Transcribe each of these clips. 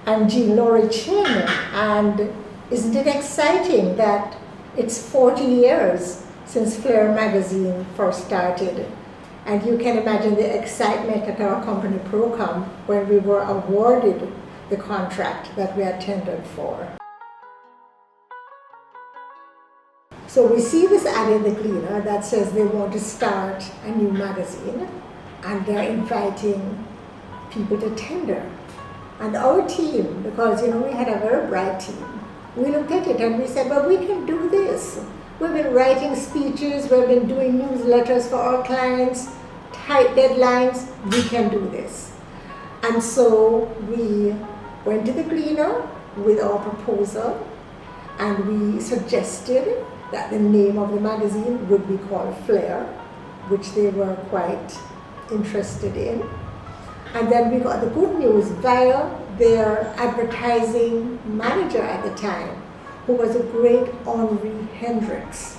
I'm Jean Lowrie-Chin, and isn't it exciting that it's 40 years since Flair Magazine first started? And you can imagine the excitement at our company Procom when we were awarded the contract that we had tendered for. So we see this ad in the Gleaner that says they want to start a new magazine, and they're inviting people to tender. And our team, because we had a very bright team, we looked at it and we said, well, we can do this. We've been writing speeches, we've been doing newsletters for our clients, tight deadlines, we can do this. And so we went to the Gleaner with our proposal, and we suggested that the name of the magazine would be called Flair, which they were quite interested in. And then we got the good news via their advertising manager at the time, who was a great Henri Hendricks,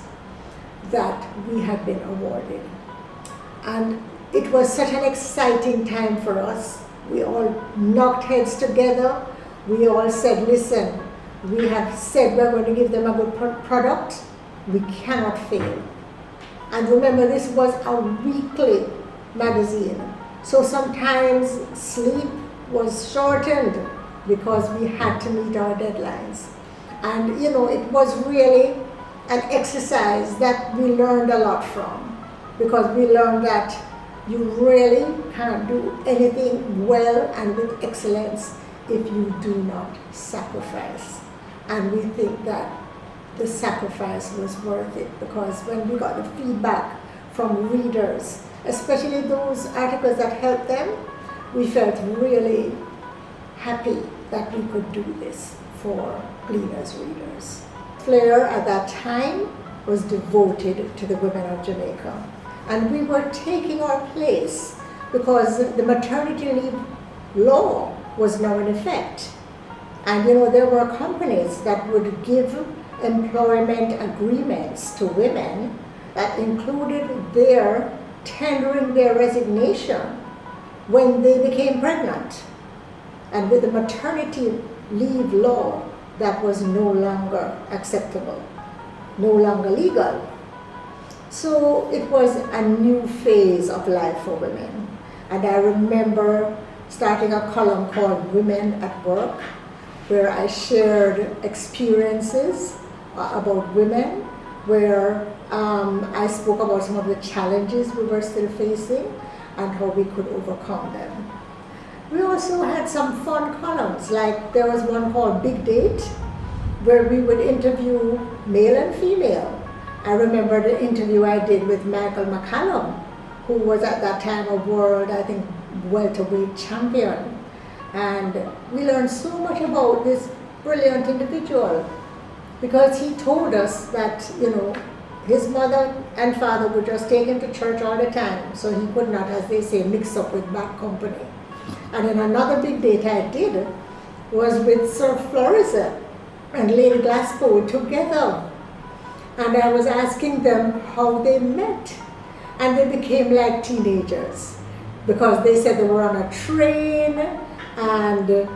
that we had been awarded. And it was such an exciting time for us. We all knocked heads together. We all said, listen, we have said we're going to give them a good product. We cannot fail. And remember, this was a weekly magazine. So sometimes sleep was shortened because we had to meet our deadlines. And it was really an exercise that we learned a lot from, because we learned that you really can't do anything well and with excellence if you do not sacrifice. And we think that the sacrifice was worth it, because when we got the feedback from readers, especially those articles that helped them, we felt really happy that we could do this for Gleaner's readers. Flair at that time was devoted to the women of Jamaica, and we were taking our place because the maternity leave law was now in effect. And there were companies that would give employment agreements to women that included their tendering their resignation when they became pregnant. And with the maternity leave law, that was no longer acceptable, no longer legal. So it was a new phase of life for women. And I remember starting a column called Women at Work, where I shared experiences about women, where I spoke about some of the challenges we were still facing and how we could overcome them. We also had some fun columns, like there was one called Big Date, where we would interview male and female. I remember the interview I did with Michael McCallum, who was at that time a world, I think, welterweight champion. And we learned so much about this brilliant individual, because he told us that, his mother and father would just take him to church all the time, so he could not, as they say, mix up with bad company. And then another big date I did was with Sir Florizel and Lady Glasspool together. And I was asking them how they met. And they became like teenagers, because they said they were on a train, and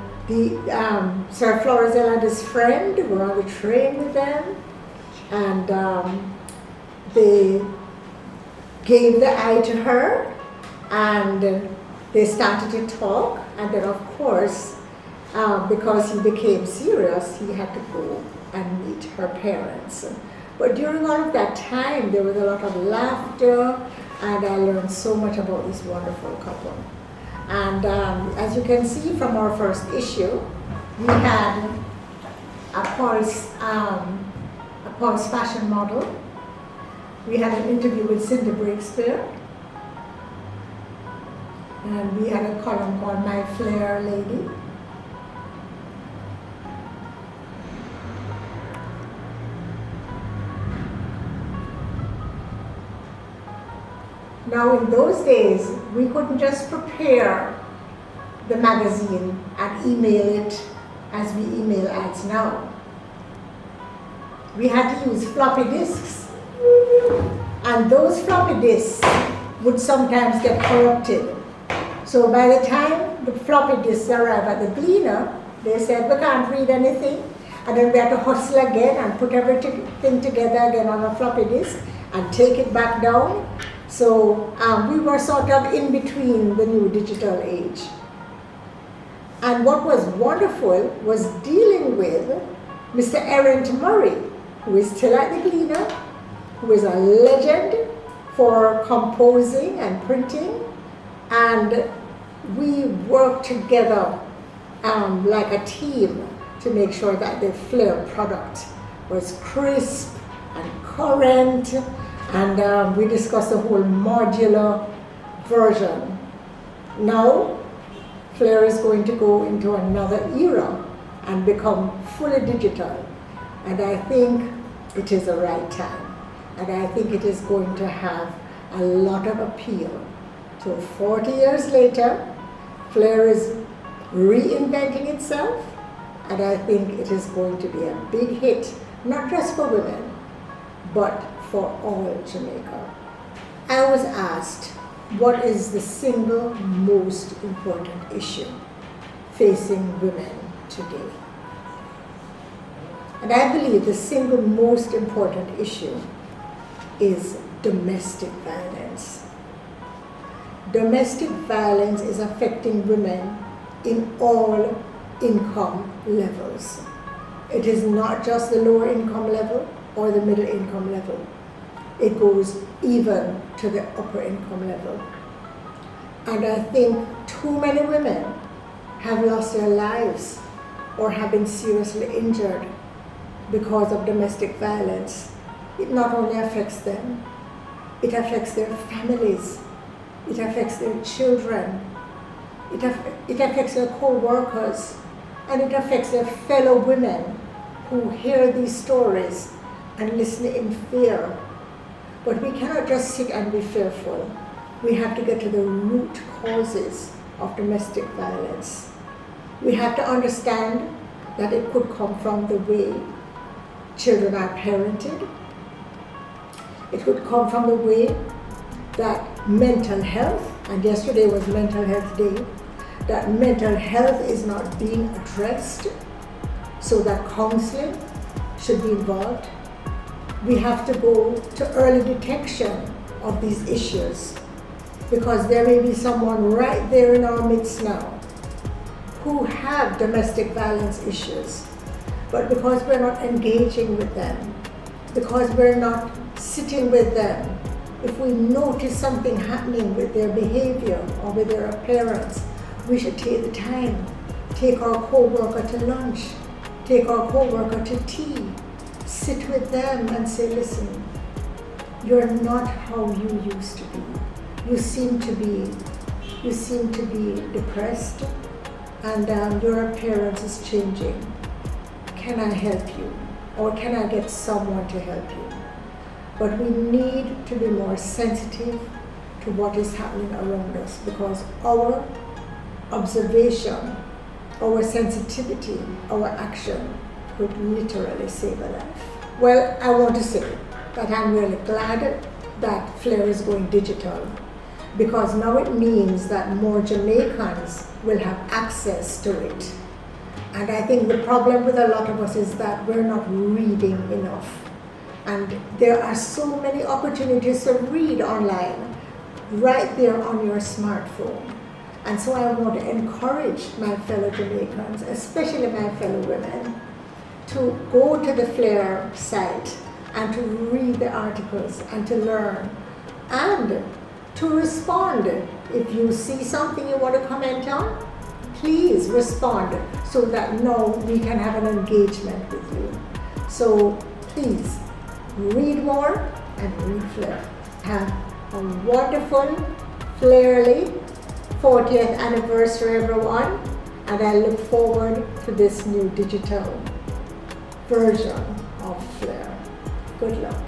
Sir Florizel and his friend were on the train with them, and they gave the eye to her, and they started to talk. And then, of course, because he became serious, he had to go and meet her parents. But during all of that time, there was a lot of laughter, and I learned so much about this wonderful couple. And as you can see from our first issue, we had a Pulse fashion model. We had an interview with Cindy Breakspear. And we had a column called My Flair Lady. Now, in those days, we couldn't just prepare the magazine and email it as we email ads now. We had to use floppy disks. And those floppy disks would sometimes get corrupted. So by the time the floppy disks arrive at the Gleaner, They said we can't read anything. And then we had to hustle again and put everything together again on a floppy disk and take it back down. So we were sort of in between the new digital age. And what was wonderful was dealing with Mr. Errant Murray, who is still at the Gleaner, who is a legend for composing and printing. And we worked together like a team to make sure that the Flair product was crisp and current, and we discussed the whole modular version. Now, Flair is going to go into another era and become fully digital, and I think it is the right time, and I think it is going to have a lot of appeal. So 40 years later, Flair is reinventing itself, and I think it is going to be a big hit, not just for women, but for all Jamaica. I was asked, what is the single most important issue facing women today? And I believe the single most important issue is domestic violence. Domestic violence is affecting women in all income levels. It is not just the lower income level or the middle income level. It goes even to the upper income level. And I think too many women have lost their lives or have been seriously injured because of domestic violence. It not only affects them, it affects their families, it affects their children, it affects their co-workers, and it affects their fellow women who hear these stories and listen in fear. But we cannot just sit and be fearful. We have to get to the root causes of domestic violence. We have to understand that it could come from the way children are parented. It could come from the way that mental health, and yesterday was Mental Health Day, that mental health is not being addressed, so that counseling should be involved. We have to go to early detection of these issues, because there may be someone right there in our midst now who have domestic violence issues, but because we're not engaging with them, because we're not sitting with them, if we notice something happening with their behavior or with their appearance, we should take the time, take our co-worker to lunch, take our co-worker to tea, sit with them and say, listen, you're not how you used to be. You seem to be depressed, and your appearance is changing. Can I help you? Or can I get someone to help you? But we need to be more sensitive to what is happening around us, because our observation, our sensitivity, our action could literally save a life. Well, I want to say that I'm really glad that Flair is going digital, because now it means that more Jamaicans will have access to it. And I think the problem with a lot of us is that we're not reading enough. And there are so many opportunities to read online, right there on your smartphone. And so I want to encourage my fellow Jamaicans, especially my fellow women, to go to the Flair site and to read the articles and to learn and to respond. If you see something you want to comment on, please respond so that now we can have an engagement with you. So please read more and read Flair. Have a wonderful Flairly 40th anniversary, everyone, and I look forward to this new digital version of Flair. Good luck.